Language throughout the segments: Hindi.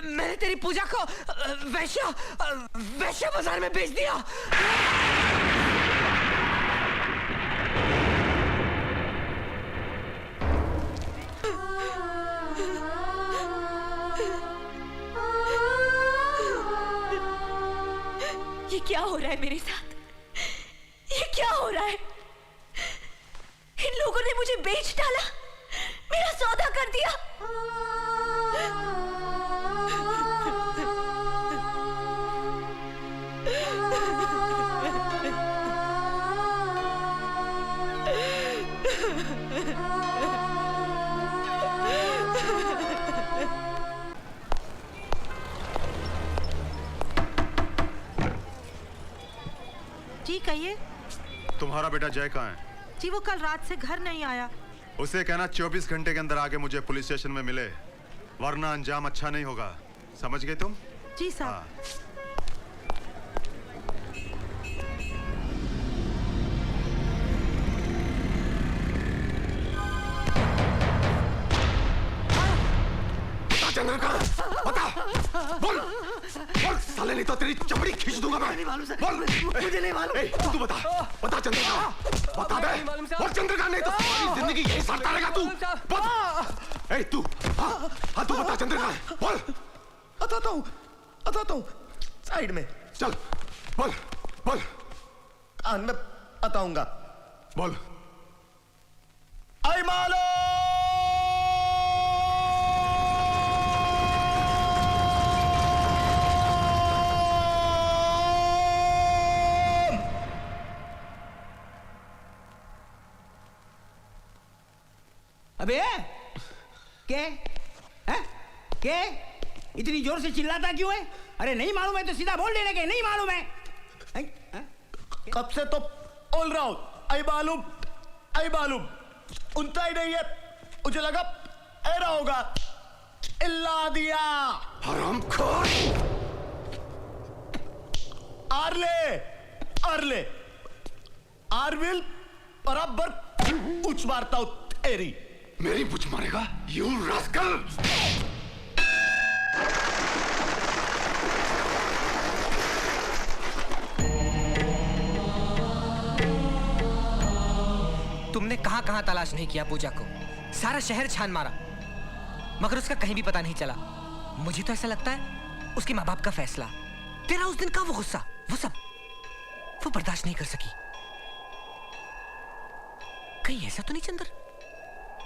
मैंने तेरी पूजा को वैश्य बाजार में बेच दिया। ये क्या हो रहा है मेरे साथ? ये क्या हो रहा है? इन लोगों ने मुझे बेच डाला, मेरा सौदा कर दिया। जी कहिए। तुम्हारा बेटा जय कहाँ है? जी वो कल रात से घर नहीं आया। उसे कहना 24 घंटे के अंदर आके मुझे पुलिस स्टेशन में मिले, वरना अंजाम अच्छा नहीं होगा। समझ गए तुम? जी साहब। चंद्र कहाँ? बता, बोल, बोल साले, नहीं तो तेरी चमड़ी खींच दूंगा मैं। नहीं मालूम सर, बोल, मुझे नहीं मालूम। तू बता, बता चंद्र कहाँ? बता बे, बोल चंद्र कहाँ, नहीं तो सारी जिंदगी यही सड़ता रहेगा तू। बोल, तू, हाँ तू बता चंद्र कहाँ? बोल। बताता हूँ, साइड में। चल, बोल, बोल। कान में बताऊंगा। बोल। आई मालो। अबे क्या है? क्या इतनी जोर से चिल्लाता क्यों है? अरे नहीं मालूम है तो सीधा बोल देने के नहीं मालूम है। कब से तो बोल रहा हूं, आई मालूम उनता ही नहीं है। मुझे लगा ऐरा होगा, इल्ला दिया। हरामखोर। आरविल बराबर पूछ मारता हूं तेरी। मेरी पूछ मारेगा? You rascal! तुमने कहां तलाश नहीं किया पूजा को? सारा शहर छान मारा, मगर उसका कहीं भी पता नहीं चला। मुझे तो ऐसा लगता है उसके माँ बाप का फैसला, तेरा उस दिन का वो गुस्सा, वो सब वो बर्दाश्त नहीं कर सकी। कहीं ऐसा तो नहीं चंदर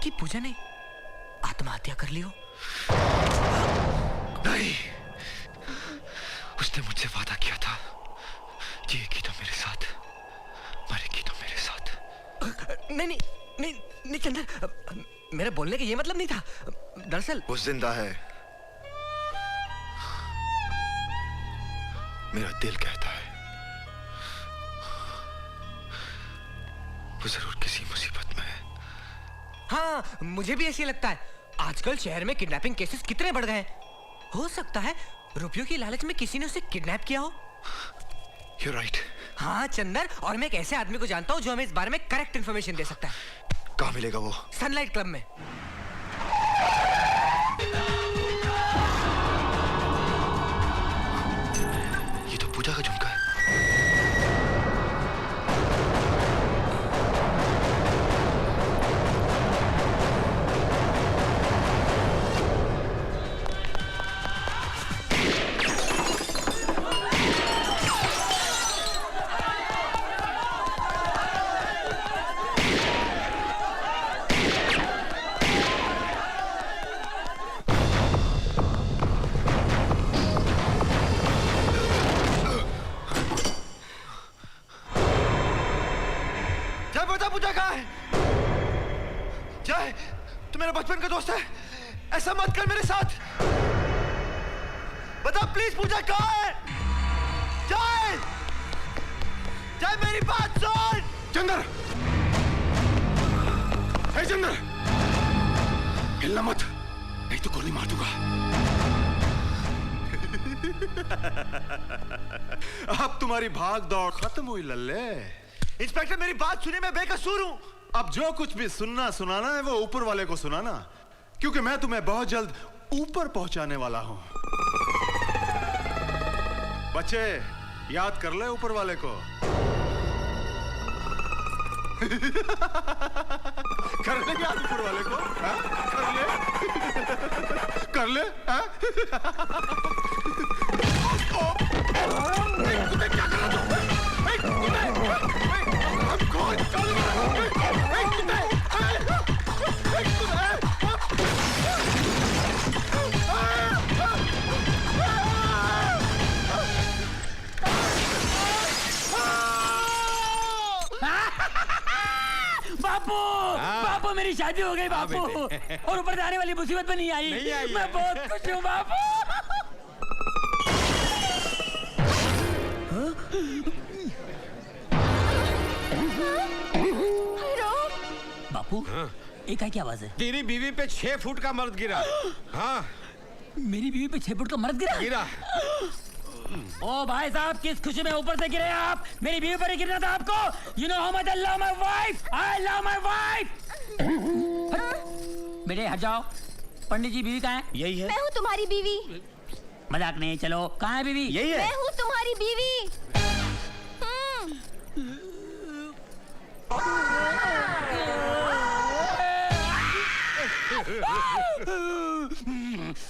कि पूजा ने आत्महत्या कर ली हो? नहीं, उसने मुझसे वादा किया था, जिएगी तो मेरे साथ, मरेगी तो मेरे साथ। नहीं चंदर, मेरे बोलने का ये मतलब नहीं था। दरअसल वो जिंदा है, मेरा दिल कहता है वो जरूर किसी मुसीबत में है। हाँ, मुझे भी ऐसे लगता है। आजकल शहर में किडनैपिंग केसेस कितने बढ़ गए हैं। हो सकता है रुपयों की लालच में किसी ने उसे किडनैप किया हो। You're right. हाँ चंदर, और मैं एक ऐसे आदमी को जानता हूँ जो हमें इस बारे में करेक्ट इन्फॉर्मेशन दे सकता है। कहाँ मिलेगा वो? सनलाइट क्लब में। ये तो पूजा का झुमका है। पूजा कहाँ है? जय, तू मेरा बचपन का दोस्त है, ऐसा मत कर मेरे साथ। बता प्लीज, पूजा कहाँ है? जय, जय मेरी बात सुन। चंदर, हे चंदर, हिलना मत, नहीं तो गोली मार दूंगा। अब तुम्हारी भाग दौड़ खत्म हुई लल्ले। इंस्पेक्टर मेरी बात सुनिए, मैं बेकसूर हूं। अब जो कुछ भी सुनना सुनाना है वो ऊपर वाले को सुनाना, क्योंकि मैं तुम्हें बहुत जल्द ऊपर पहुंचाने वाला हूं। बच्चे याद कर ले ऊपर वाले को। कर ले याद ऊपर वाले को, हा? कर ले हा? क्या कर रहा तू? बापू बापू मेरी शादी हो गई बापू, और ऊपर जाने वाली मुसीबत में नहीं आई। मैं बहुत खुश हूँ बापू। बापू एक क्या आवाज है? तेरी बीवी पे 6 फुट का मर्द गिरा। हाँ मेरी बीवी पे 6 फुट का मर्द गिरा? ओ भाई साहब, किस खुशी में ऊपर से गिरे आप? मेरी बीवी पर ही गिरना था आपको। You know how much I love my wife, I love my wife. बेटे हट जाओ। पंडित जी बीवी कहाँ है? यही है। मैं हूँ तुम्हारी बीवी। मजाक नहीं, चलो कहाँ है बीवी? यही है। मैं हूँ तुम्हारी बीवी।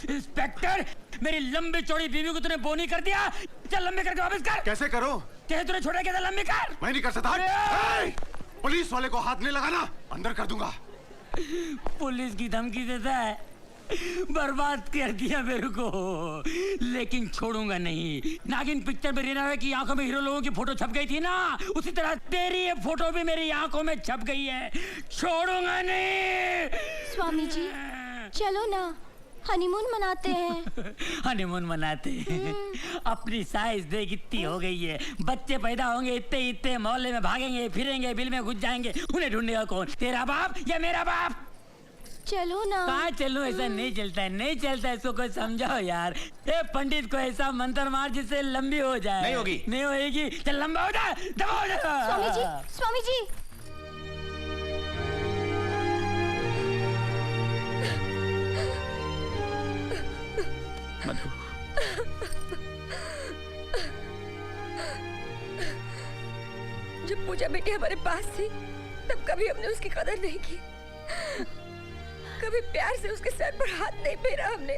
इंस्पेक्टर, मेरी लंबी चौड़ी बीवी को तूने बोनी कर दिया। चल लंबी करके वापस कर। कैसे करो? कैसे तूने छोड़ा क्या था? लंबी कर। मैं नहीं कर सकता। पुलिस वाले को हाथ नहीं लगाना, अंदर कर दूंगा। पुलिस की धमकी देता है? बर्बाद कर दिया मेरे को, लेकिन छोड़ूंगा नहीं। नागिन पिक्चर में रीना की आंखों में हीरो लोगों की फोटो छप गई थी ना, उसी तरह तेरी ये फोटो भी मेरी आंखों में छप गई है। छोड़ूंगा नहीं। स्वामी जी चलो ना, हनीमून मनाते हैं। हनीमून मनाते हैं? अपनी साइज देख इतनी हो गई है, बच्चे पैदा होंगे इतने इतने, मोहल्ले में भागेंगे फिरेंगे, बिल में घुस जाएंगे, उन्हें ढूंढेगा कौन? तेरा बाप या मेरा बाप? चलो ना। कहाँ चलूं? ऐसा नहीं चलता है, नहीं चलता है। इसको कोई समझाओ यार। ए पंडित को ऐसा मंत्र मार जिससे लंबी हो जाए। नहीं होगी। नहीं होगी। चल लंबा हो जा, दबा हो जा। स्वामी जी, स्वामी जी। मधु, जब पूजा बेटी हमारे पास थी तब कभी हमने उसकी कदर नहीं की, कभी प्यार से उसके सर पर हाथ नहीं फेरा हमने।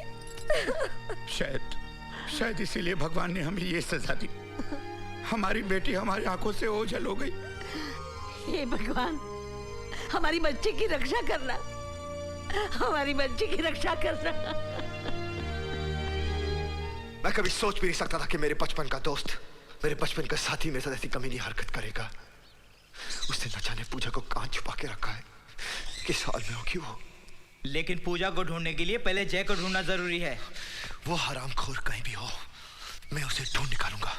शायद इसीलिए भगवान ने हमें ये सजा दी। हमारी बेटी हमारी आंखों से ओझल हो गई। हे भगवान, हमारी बच्ची की रक्षा करना, हमारी बच्ची की रक्षा करना। मैं कभी सोच भी नहीं सकता था कि मेरे बचपन का दोस्त, मेरे बचपन का साथी मेरे साथ ऐसी कमीनी हरकत करेगा। उसने न जाने पूजा को कहां छुपा के रखा है, किस हाल में होगी वो। लेकिन पूजा को ढूंढने के लिए पहले जय को ढूंढना जरूरी है। वो हरामखोर कहीं भी हो, मैं उसे ढूंढ निकालूंगा।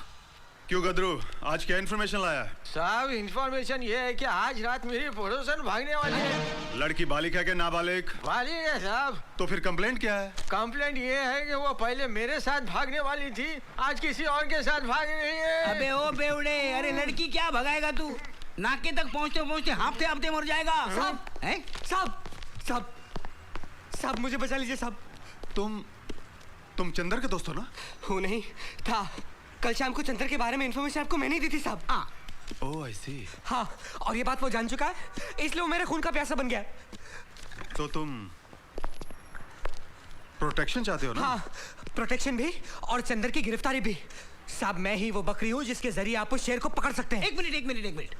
क्यों गदरू, आज क्या इन्फॉर्मेशन लाया? साहब इन्फॉर्मेशन ये है कि आज रात मेरी पड़ोसन भागने वाली है। लड़की बालिक है कि नाबालिग? बालिग है साहब। तो फिर कंप्लेंट क्या है? कंप्लेंट ये है कि वो पहले मेरे साथ भागने वाली थी, आज किसी और के साथ भाग रही है। अबे ओ बेवड़े, अरे लड़की क्या भगाएगा तू? नाके तक पहुंचते पहुंचते हाफते हाफते मर जाएगा। साहब, हैं? साहब, साहब, साहब मुझे बचा लीजिए साहब। तुम चंदर के दोस्त हो ना? हो नहीं था। कल शाम को चंदर के बारे में इन्फॉर्मेशन आपको मैंने दी थी साहब। ओह आई सी। हाँ, और ये बात वो जान चुका है, इसलिए वो मेरे खून का प्यासा बन गया। तो तुम प्रोटेक्शन चाहते हो ना? हाँ, प्रोटेक्शन भी और चंदर की गिरफ्तारी भी। साहब मैं ही वो बकरी हूँ जिसके जरिए आप उस शेर को पकड़ सकते हैं। एक मिनट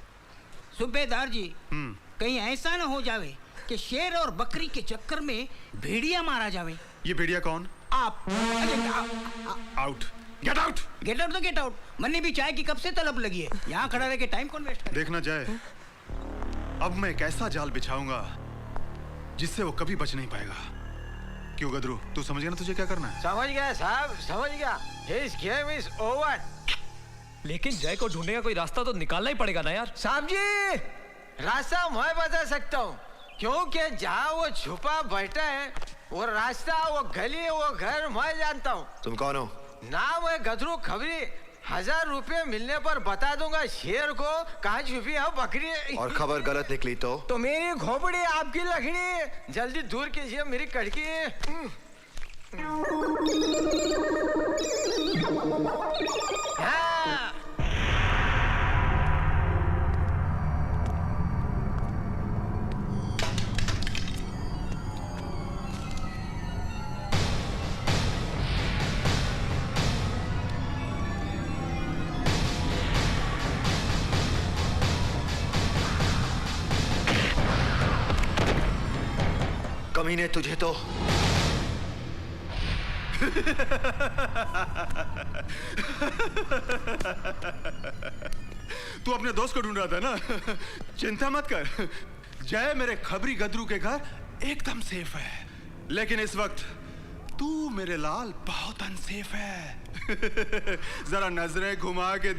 सूबेदार जी, कहीं ऐसा ना हो जावे कि शेर और बकरी के चक्कर में भेड़िया मारा जावे। ये भेड़िया कौन? आप। Out. Get out. Get out तो गेट आउट। मन्ने भी चाय की कब से तलब लगी है, यहाँ खड़ा रह के टाइम कौन वेस्ट करे? देखना जाए, अब मैं एक ऐसा जाल बिछाऊंगा जिससे वो कभी बच नहीं पाएगा। क्यों गदरू, तू समझ गया ना तुझे क्या करना है? समझ गया साहब, समझ गया। His game is over. लेकिन जय को ढूंढने का कोई रास्ता तो निकालना ही पड़ेगा ना यार। साहब जी, रास्ता मैं बता सकता हूँ, क्योंकि जहाँ वो छुपा बैठा है वो रास्ता, वो गली, वो घर मैं जानता हूँ। तुम कौन हो? नाम है गदरू खबरी। 1000 रुपए मिलने पर बता दूंगा शेर को कहाँ छुपी है बकरी। और खबर गलत निकली तो मेरी खोपड़ी आपकी लकड़ी, जल्दी दूर कीजिए मेरी कड़की। कमीने तुझे तो तू अपने दोस्त को ढूंढ रहा था ना? चिंता मत कर, जय मेरे खबरी गदरू के घर एकदम सेफ है। लेकिन इस वक्त तू मेरे लाल बहुत अनसेफ है। जरा नजरें घुमा के